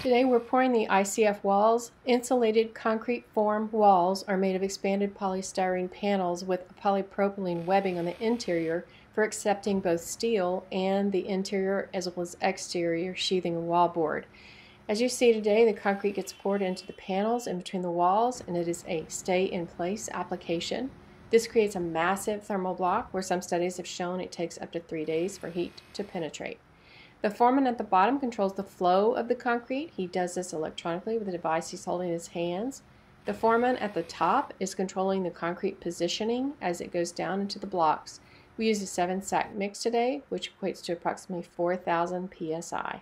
Today we're pouring the ICF walls. Insulated concrete form walls are made of expanded polystyrene panels with polypropylene webbing on the interior for accepting both steel and the interior as well as exterior sheathing and wallboard. As you see today, the concrete gets poured into the panels in between the walls, and it is a stay-in-place application. This creates a massive thermal block where some studies have shown it takes up to 3 days for heat to penetrate. The foreman at the bottom controls the flow of the concrete. He does this electronically with a device he's holding in his hands. The foreman at the top is controlling the concrete positioning as it goes down into the blocks. We use a 7-sack mix today, which equates to approximately 4,000 psi.